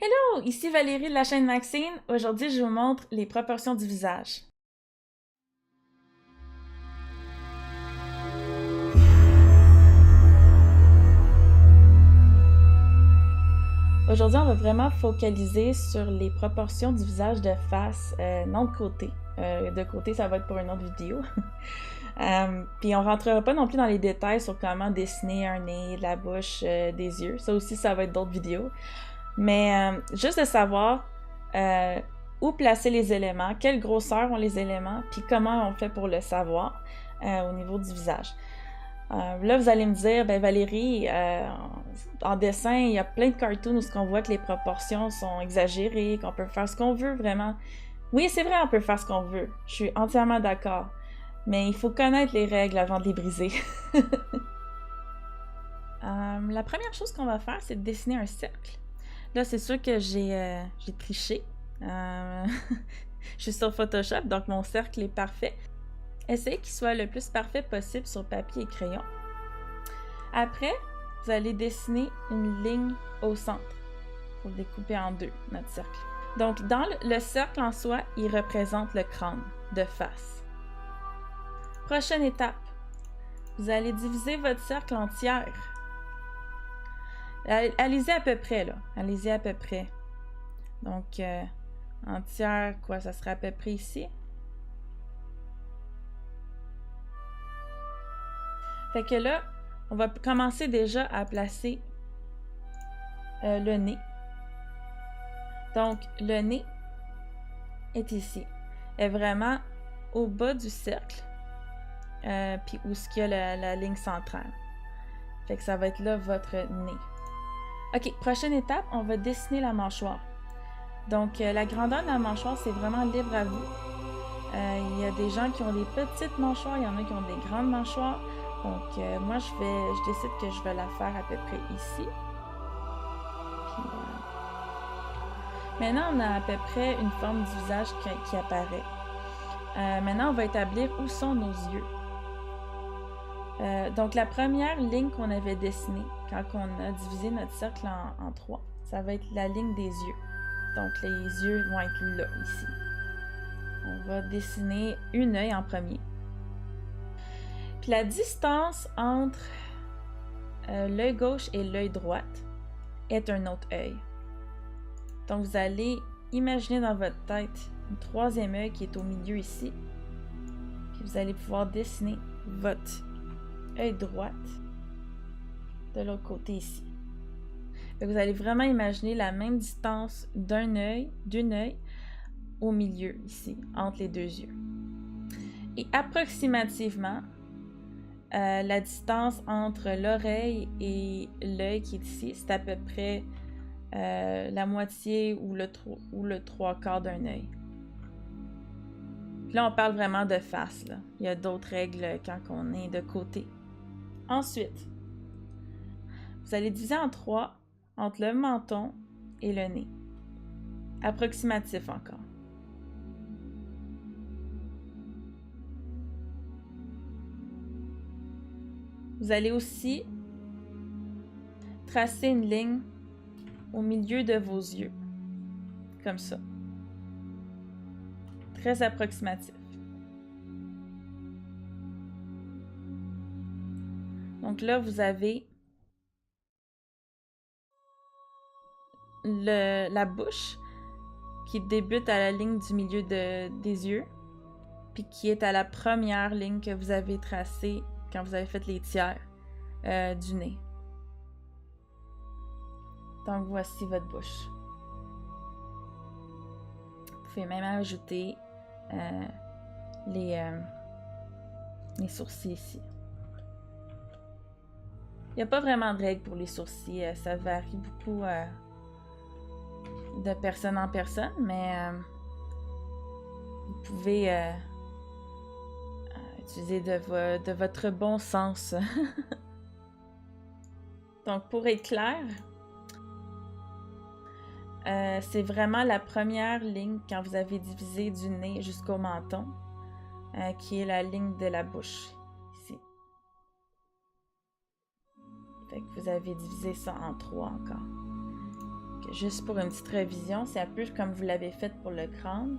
Hello, ici Valérie de la chaîne Maxine. Aujourd'hui, je vous montre les proportions du visage. Aujourd'hui, on va vraiment focaliser sur les proportions du visage de face, non de côté. De côté, ça va être pour une autre vidéo. Puis on rentrera pas non plus dans les détails sur comment dessiner un nez, la bouche, des yeux. Ça aussi, ça va être d'autres vidéos. Mais juste de savoir où placer les éléments, quelle grosseur ont les éléments, puis comment on fait pour le savoir au niveau du visage. Là, vous allez me dire, ben Valérie, en dessin, il y a plein de cartoons où on voit que les proportions sont exagérées, qu'on peut faire ce qu'on veut vraiment. Oui, c'est vrai, on peut faire ce qu'on veut. Je suis entièrement d'accord. Mais il faut connaître les règles avant de les briser. La première chose qu'on va faire, c'est de dessiner un cercle. Là, c'est sûr que j'ai triché. Je suis sur Photoshop, donc mon cercle est parfait. Essayez qu'il soit le plus parfait possible sur papier et crayon. Après, vous allez dessiner une ligne au centre pour découper en deux notre cercle. Donc, dans le cercle en soi, il représente le crâne de face. Prochaine étape, vous allez diviser votre cercle en tiers. Allez-y à peu près, là. Allez-y à peu près. Donc, en tiers, quoi, ça serait à peu près ici. Fait que là, on va commencer déjà à placer le nez. Donc, le nez est ici. Est vraiment au bas du cercle, puis où est-ce qu'il y a la ligne centrale. Fait que ça va être là votre nez. Ok, prochaine étape, on va dessiner la mâchoire. Donc, la grandeur de la mâchoire, c'est vraiment libre à vous. Il y a des gens qui ont des petites mâchoires, il y en a qui ont des grandes mâchoires. Donc, moi, je décide que je vais la faire à peu près ici. Puis, maintenant, on a à peu près une forme du visage qui apparaît. Maintenant, on va établir où sont nos yeux. Donc, la première ligne qu'on avait dessinée, quand on a divisé notre cercle en trois, ça va être la ligne des yeux. Donc, les yeux vont être là, ici. On va dessiner un œil en premier. Puis la distance entre l'œil gauche et l'œil droit est un autre œil. Donc, vous allez imaginer dans votre tête un troisième œil qui est au milieu ici. Puis vous allez pouvoir dessiner votre œil droit de l'autre côté ici. Donc, vous allez vraiment imaginer la même distance d'un œil au milieu ici, entre les deux yeux. Et approximativement, la distance entre l'oreille et l'œil qui est ici, c'est à peu près la moitié ou le trois quarts d'un œil. Puis là, on parle vraiment de face, là. Il y a d'autres règles quand on est de côté. Ensuite, vous allez diviser en trois entre le menton et le nez. Approximatif encore. Vous allez aussi tracer une ligne au milieu de vos yeux. Comme ça. Très approximatif. Donc là, vous avez la bouche qui débute à la ligne du milieu des yeux, puis qui est à la première ligne que vous avez tracée quand vous avez fait les tiers du nez. Donc voici votre bouche. Vous pouvez même ajouter les sourcils ici. Il n'y a pas vraiment de règle pour les sourcils, ça varie beaucoup de personne en personne, mais vous pouvez utiliser de votre bon sens. Donc, pour être clair, c'est vraiment la première ligne quand vous avez divisé du nez jusqu'au menton, qui est la ligne de la bouche, ici. Fait que vous avez divisé ça en trois encore. Juste pour une petite révision, c'est un peu comme vous l'avez fait pour le crâne.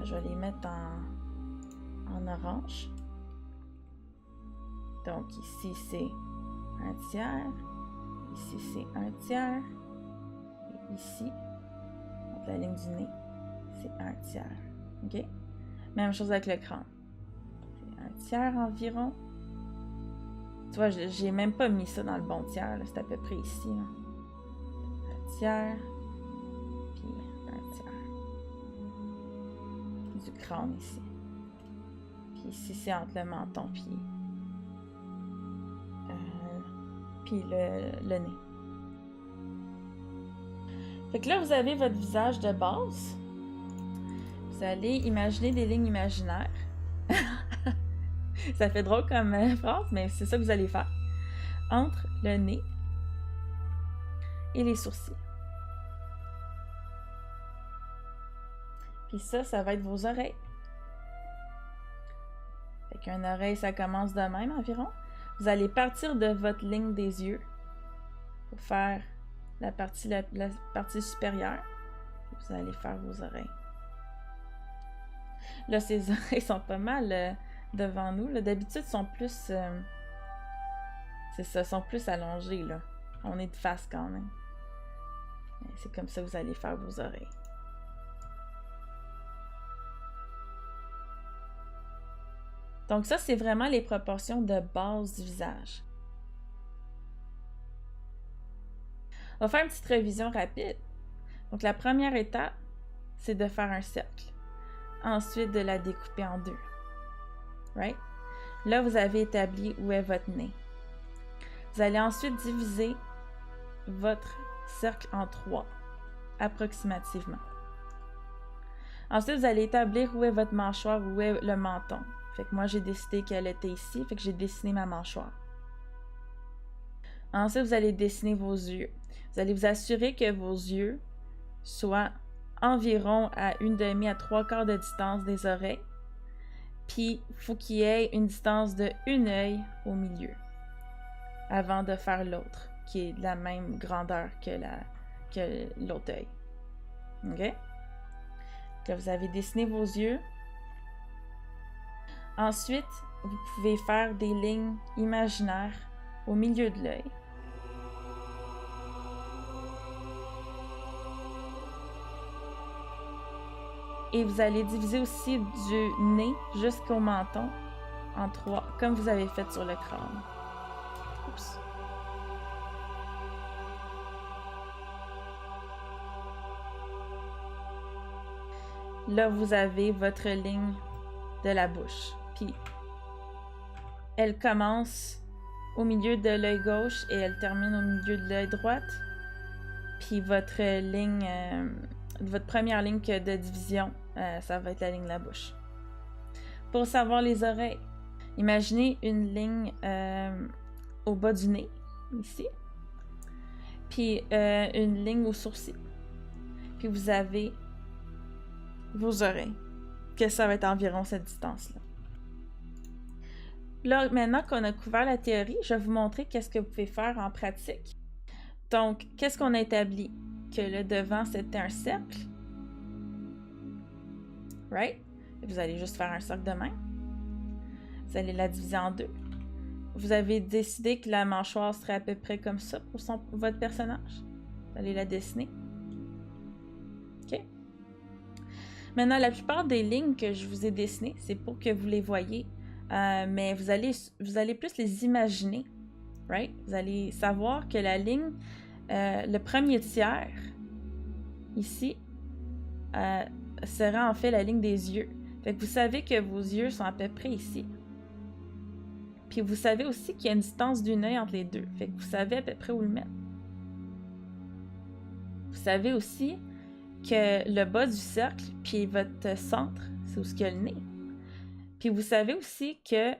Je vais les mettre en orange. Donc ici c'est 1/3, ici c'est 1/3, et ici, donc la ligne du nez, c'est 1/3. OK? Même chose avec le crâne. C'est 1/3 environ. Tu vois, j'ai même pas mis ça dans le bon tiers, c'est à peu près ici. 1/3, puis 1/3 du crâne ici. Puis ici, c'est entre le menton puis le nez. Fait que là, vous avez votre visage de base. Vous allez imaginer des lignes imaginaires. Ça fait drôle comme phrase, mais c'est ça que vous allez faire. Entre le nez et les sourcils. Puis ça va être vos oreilles. Fait qu'une oreille, ça commence de même environ. Vous allez partir de votre ligne des yeux pour faire la partie supérieure. Vous allez faire vos oreilles. Là, ces oreilles sont pas mal devant nous. D'habitude, sont plus... c'est ça, sont plus allongées, là. On est de face quand même. C'est comme ça que vous allez faire vos oreilles. Donc ça, c'est vraiment les proportions de base du visage. On va faire une petite révision rapide. Donc la première étape, c'est de faire un cercle. Ensuite, de la découper en deux. Right? Là, vous avez établi où est votre nez. Vous allez ensuite diviser votre cercle en 3, approximativement. Ensuite, vous allez établir où est votre mâchoire, où est le menton. Fait que moi, j'ai décidé qu'elle était ici, fait que j'ai dessiné ma mâchoire. Ensuite, vous allez dessiner vos yeux. Vous allez vous assurer que vos yeux soient environ à 1/2 à 3/4 de distance des oreilles. Puis, il faut qu'il y ait une distance de 1 œil au milieu avant de faire l'autre, qui est de la même grandeur que l'autre œil. OK? Là, vous avez dessiné vos yeux. Ensuite, vous pouvez faire des lignes imaginaires au milieu de l'œil. Et vous allez diviser aussi du nez jusqu'au menton en 3, comme vous avez fait sur le crâne. Oups. Là, vous avez votre ligne de la bouche. Puis, elle commence au milieu de l'œil gauche et elle termine au milieu de l'œil droite. Puis, votre ligne, votre première ligne de division, ça va être la ligne de la bouche. Pour savoir les oreilles, imaginez une ligne au bas du nez, ici. Puis, une ligne au sourcil. Puis, vous avez vos oreilles. Que ça va être environ cette distance-là. Là, maintenant qu'on a couvert la théorie, je vais vous montrer qu'est-ce que vous pouvez faire en pratique. Donc, qu'est-ce qu'on a établi? Que le devant, c'était un cercle. Right? Vous allez juste faire un cercle de même. Vous allez la diviser en deux. Vous avez décidé que la mâchoire serait à peu près comme ça pour votre personnage. Vous allez la dessiner. OK? Maintenant, la plupart des lignes que je vous ai dessinées, c'est pour que vous les voyez, mais vous allez plus les imaginer, right? Vous allez savoir que la ligne, le premier tiers, ici, sera en fait la ligne des yeux. Fait que vous savez que vos yeux sont à peu près ici. Puis vous savez aussi qu'il y a une distance d'un œil entre les deux. Fait que vous savez à peu près où le mettre. Vous savez aussi que le bas du cercle, puis votre centre, c'est où ce qu'il y a le nez. Puis vous savez aussi que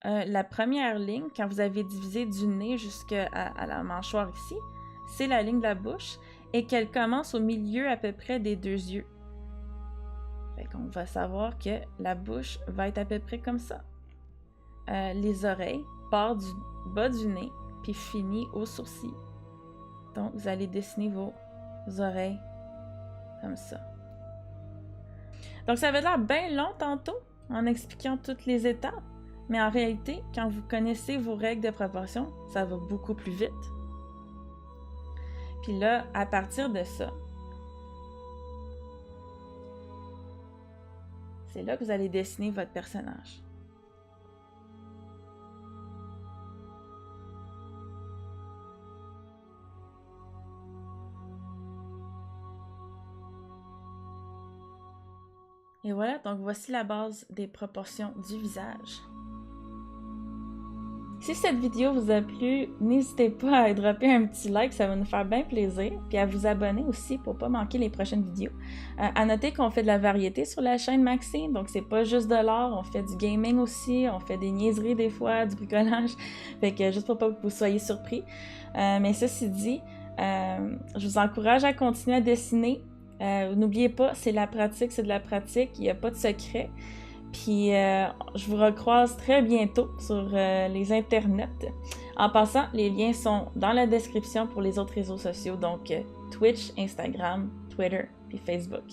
la première ligne, quand vous avez divisé du nez jusqu'à la mâchoire ici, c'est la ligne de la bouche et qu'elle commence au milieu à peu près des deux yeux. Fait qu'on va savoir que la bouche va être à peu près comme ça. Les oreilles partent du bas du nez puis finissent au sourcil. Donc, vous allez dessiner vos oreilles comme ça. Donc, ça avait l'air bien long tantôt, en expliquant toutes les étapes. Mais en réalité, quand vous connaissez vos règles de proportion, ça va beaucoup plus vite. Puis là, à partir de ça, c'est là que vous allez dessiner votre personnage. Et voilà, donc voici la base des proportions du visage. Si cette vidéo vous a plu, n'hésitez pas à dropper un petit like, ça va nous faire bien plaisir. Puis à vous abonner aussi pour ne pas manquer les prochaines vidéos. À noter qu'on fait de la variété sur la chaîne Maxine, donc c'est pas juste de l'art, on fait du gaming aussi, on fait des niaiseries des fois, du bricolage. Fait que juste pour pas que vous soyez surpris. Mais ceci dit, je vous encourage à continuer à dessiner. N'oubliez pas, c'est la pratique, c'est de la pratique, il n'y a pas de secret. Puis je vous recroise très bientôt sur les internets. En passant, les liens sont dans la description pour les autres réseaux sociaux, donc Twitch, Instagram, Twitter puis Facebook.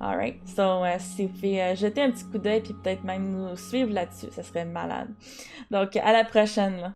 Alright, so si vous pouvez jeter un petit coup d'œil puis peut-être même nous suivre là-dessus, ça serait malade. Donc à la prochaine là.